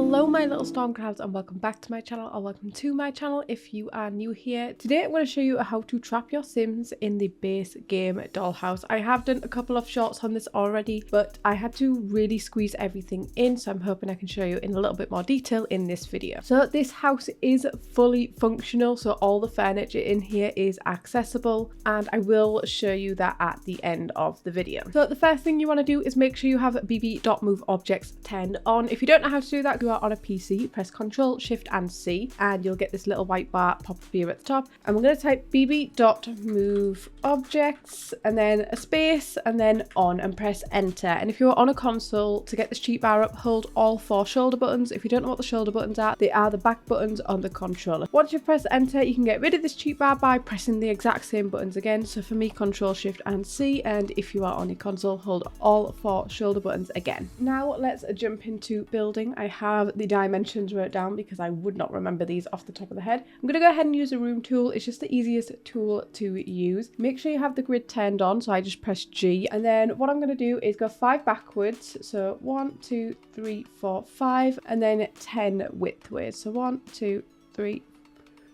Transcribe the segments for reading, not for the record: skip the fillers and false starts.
Hello my little storm clouds, and welcome back to my channel, or welcome to my channel if you are new here. Today I'm going to show you how to trap your Sims in the base game Dollhouse. I have done a couple of shorts on this already, but I had to really squeeze everything in, so I'm hoping I can show you in a little bit more detail in this video. So this house is fully functional, so all the furniture in here is accessible, and I will show you that at the end of the video. So the first thing you want to do is make sure you have bb.moveObjects turned on. If you don't know how to do that, you are on a PC, press Ctrl, Shift and C, and you'll get this little white bar pop up here at the top. And we're going to type bb.moveObjects and then a space and then on, and press enter. And if you're on a console, to get this cheat bar up, hold all 4 shoulder buttons. If you don't know what the shoulder buttons are, they are the back buttons on the controller. Once you've pressed enter, you can get rid of this cheat bar by pressing the exact same buttons again. So for me, Ctrl, Shift and C, and if you are on your console, hold all 4 shoulder buttons again. Now let's jump into building. I have the dimensions wrote down because I would not remember these off the top of the head. I'm going to go ahead and use the room tool. It's just the easiest tool to use. Make sure you have the grid turned on, so I just press G, and then what I'm going to do is go 5 backwards, so 1 2 3 4 5, and then 10 widthways, so 1 2 3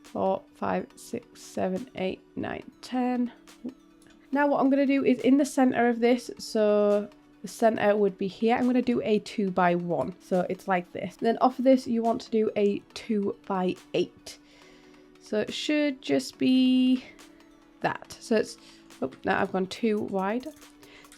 4 5 6 7 8 9 10. Now what I'm going to do is in the center of this, so the center would be here, I'm going to do a 2 by 1, so it's like this. And then off of this you want to do a 2 by 8, so it should just be that. So it's, oh, now I've gone too wide.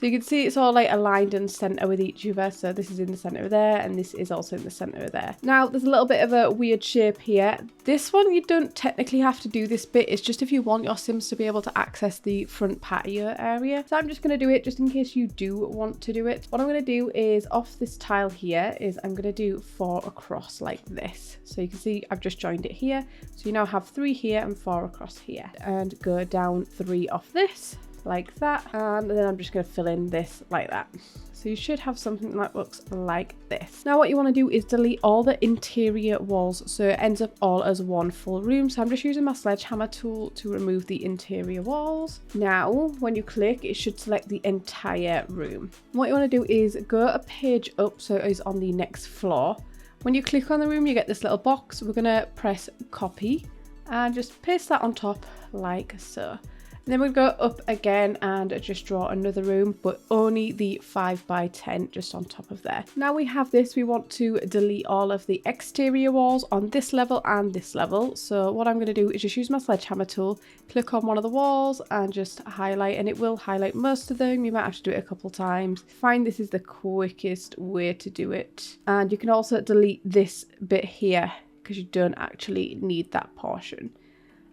So you can see it's all like aligned and center with each other. So this is in the center of there, and this is also in the center of there. Now there's a little bit of a weird shape here. This one, you don't technically have to do this bit. It's just if you want your Sims to be able to access the front patio area. So I'm just going to do it just in case you do want to do it. What I'm going to do is off this tile here is I'm going to do 4 across like this. So you can see I've just joined it here. So you now have 3 here and 4 across here, and go down 3 off this, like that, and then I'm just going to fill in this like that. So you should have something that looks like this. Now what you want to do is delete all the interior walls, so it ends up all as one full room. So I'm just using my sledgehammer tool to remove the interior walls. Now when you click, it should select the entire room. What you want to do is go a page up, so it's on the next floor. When you click on the room, you get this little box. We're going to press copy and just paste that on top like so. And then we'll go up again and just draw another room, but only the 5 by 10 just on top of there. Now we have this, we want to delete all of the exterior walls on this level and this level. So what I'm going to do is just use my sledgehammer tool, click on one of the walls and just highlight, and it will highlight most of them. You might have to do it a couple times. I find this is the quickest way to do it. And you can also delete this bit here because you don't actually need that portion.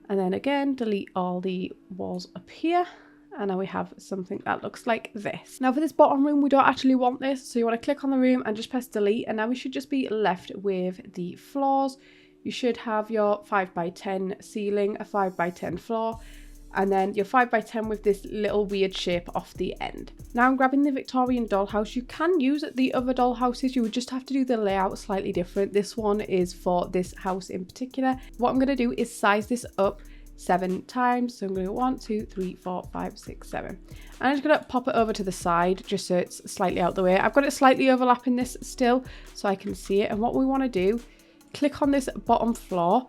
And then again, delete all the walls up here. And now we have something that looks like this. Now for this bottom room, we don't actually want this. So you want to click on the room and just press delete. And now we should just be left with the floors. You should have your 5 by 10 ceiling, a 5 by 10 floor, and then your 5 by 10 with this little weird shape off the end. Now I'm grabbing the Victorian dollhouse. You can use the other dollhouses, you would just have to do the layout slightly different. This one is for this house in particular. What I'm going to do is size this up 7 times. So I'm going to go 1 2 3 4 5 6 7, and I'm just going to pop it over to the side just so it's slightly out the way. I've got it slightly overlapping this still so I can see it. And what we want to do, click on this bottom floor,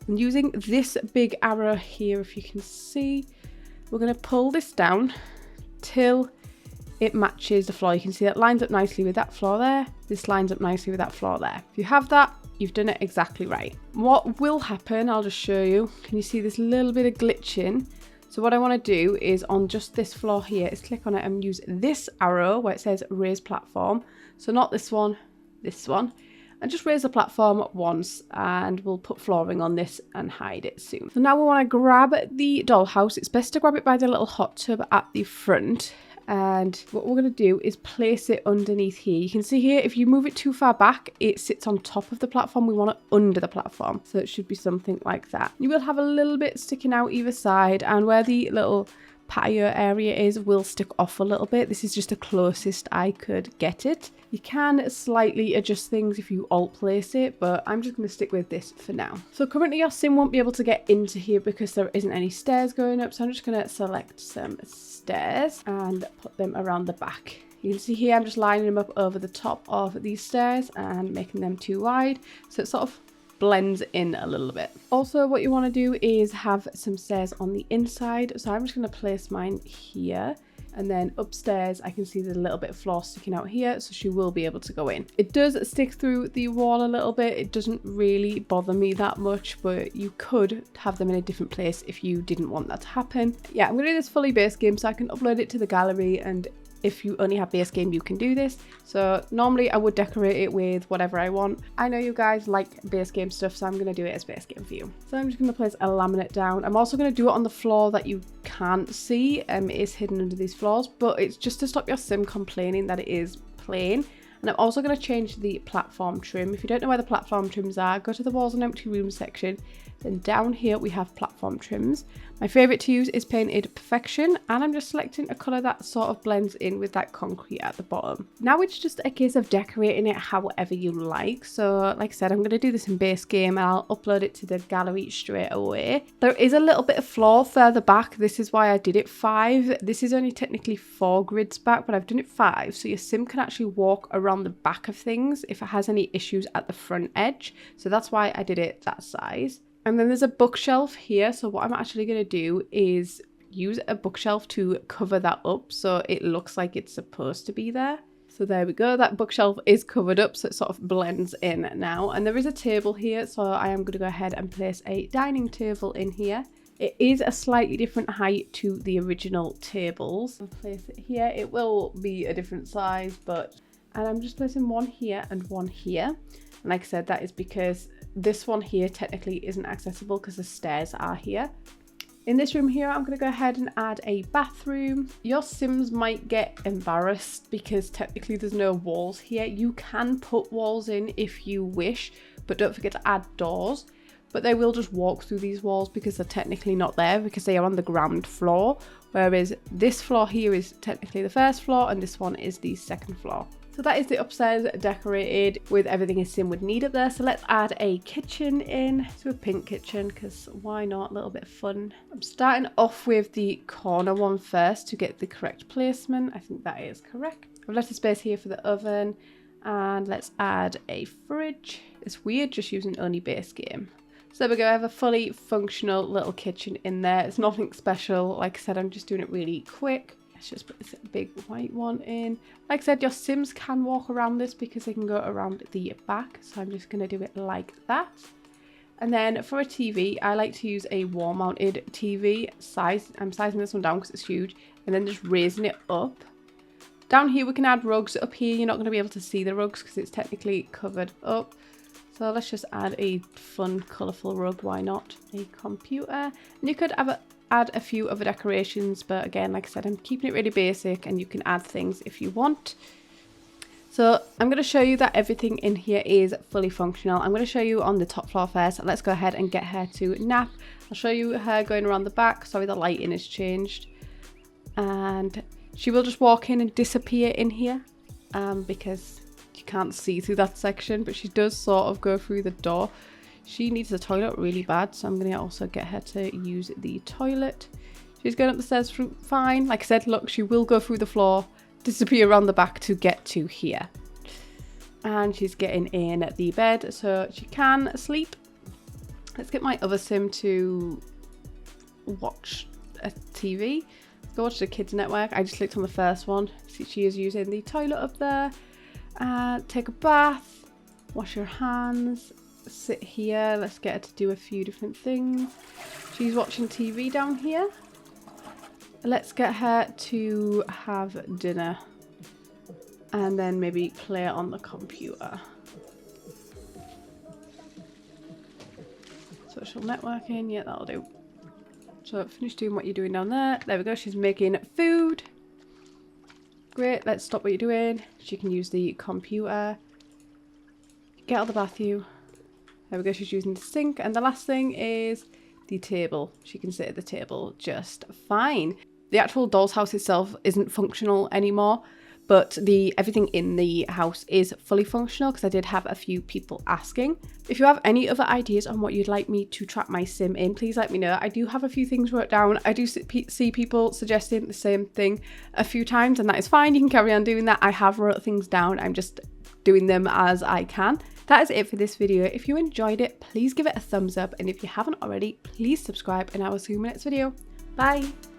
and using this big arrow here, if you can see, we're going to pull this down till it matches the floor. You can see that lines up nicely with that floor there. This lines up nicely with that floor there. If you have that, you've done it exactly right. What will happen, I'll just show you. Can you see this little bit of glitching? So what I want to do is on just this floor here is click on it and use this arrow where it says raise platform. So not this one, this one. And just raise the platform once, and we'll put flooring on this and hide it soon. So now we want to grab the dollhouse. It's best to grab it by the little hot tub at the front. And what we're going to do is place it underneath here. You can see here, if you move it too far back, it sits on top of the platform. We want it under the platform. So it should be something like that. You will have a little bit sticking out either side, and where the little patio area is will stick off a little bit. This is just the closest I could get it. You can slightly adjust things if you alt place it, but I'm just going to stick with this for now. So currently your sim won't be able to get into here because there isn't any stairs going up. So I'm just going to select some stairs and put them around the back You can see here I'm just lining them up over the top of these stairs and making them too wide, so it sort of blends in a little bit. Also, what you want to do is have some stairs on the inside, so I'm just going to place mine here. And then upstairs, I can see there's a little bit of floor sticking out here, so she will be able to go in. It does stick through the wall a little bit. It doesn't really bother me that much, but you could have them in a different place if you didn't want that to happen. Yeah, I'm going to do this fully base game so I can upload it to the gallery, and if you only have base game, you can do this. So normally I would decorate it with whatever I want. I know you guys like base game stuff, so I'm going to do it as base game for you. So I'm just going to place a laminate down. I'm also going to do it on the floor that you can't see. It is hidden under these floors, but it's just to stop your sim complaining that it is plain. And I'm also going to change the platform trim. If you don't know where the platform trims are, go to the walls and empty rooms section. Then down here we have platform trims. My favourite to use is Painted Perfection, and I'm just selecting a colour that sort of blends in with that concrete at the bottom. Now it's just a case of decorating it however you like. So like I said, I'm going to do this in base game and I'll upload it to the gallery straight away. There is a little bit of floor further back. This is why I did it 5. This is only technically 4 grids back, but I've done it 5. So your sim can actually walk around the back of things if it has any issues at the front edge. So that's why I did it that size. And then there's a bookshelf here. So what I'm actually going to do is use a bookshelf to cover that up so it looks like it's supposed to be there. So there we go. That bookshelf is covered up, so it sort of blends in now. And there is a table here, so I am going to go ahead and place a dining table in here. It is a slightly different height to the original tables. I'll place it here. It will be a different size, and I'm just placing one here and one here. And like I said, that is because this one here technically isn't accessible because the stairs are here. In this room here, I'm going to go ahead and add a bathroom. Your sims might get embarrassed because technically there's no walls here. You can put walls in if you wish, but don't forget to add doors. But they will just walk through these walls because they're technically not there because they are on the ground floor. Whereas this floor here is technically the first floor and this one is the second floor. So that is the upstairs decorated with everything a sim would need up there. So let's add a kitchen in, so a pink kitchen, because why not, a little bit of fun. I'm starting off with the corner one first to get the correct placement. I think that is correct. I've left a space here for the oven, and let's add a fridge. It's weird just using only base game. So there we go, I have a fully functional little kitchen in there. It's nothing special, like I said, I'm just doing it really quick. Let's just put this big white one in. Like I said, your sims can walk around this because they can go around the back. So I'm just going to do it like that. And then for a TV, I like to use a wall-mounted TV size. I'm sizing this one down because it's huge. And then just raising it up. Down here we can add rugs. Up here you're not going to be able to see the rugs because it's technically covered up. So let's just add a fun, colourful rug. Why not? A computer. And you could have add a few other decorations, but again, like I said, I'm keeping it really basic and you can add things if you want. So I'm going to show you that everything in here is fully functional. I'm going to show you on the top floor first. Let's go ahead and get her to nap. I'll show you her going around the back. Sorry, the lighting has changed. And she will just walk in and disappear in here because you can't see through that section, but she does sort of go through the door. She needs the toilet really bad, so I'm going to also get her to use the toilet. She's going up the stairs fine. Like I said, look, she will go through the floor, disappear around the back to get to here. And she's getting in the bed, so she can sleep. Let's get my other sim to watch a TV. Let's go watch the Kids Network. I just clicked on the first one. See, she is using the toilet up there. Take a bath, wash her hands. Sit here. Let's get her to do a few different things. She's watching TV down here. Let's get her to have dinner and then maybe play on the computer. Social networking, yeah, that'll do. So finish doing what you're doing down there. There we go, she's making food. Great, let's stop what you're doing. She can use the computer. Get out of the bathroom. There we go, she's using the sink. And the last thing is the table. She can sit at the table just fine. The actual doll's house itself isn't functional anymore, but everything in the house is fully functional because I did have a few people asking. If you have any other ideas on what you'd like me to trap my sim in, please let me know. I do have a few things wrote down. I do see people suggesting the same thing a few times, and that is fine. You can carry on doing that. I have wrote things down. I'm just doing them as I can. That is it for this video. If you enjoyed it, please give it a thumbs up, and if you haven't already, please subscribe, and I will see you in my next video. Bye!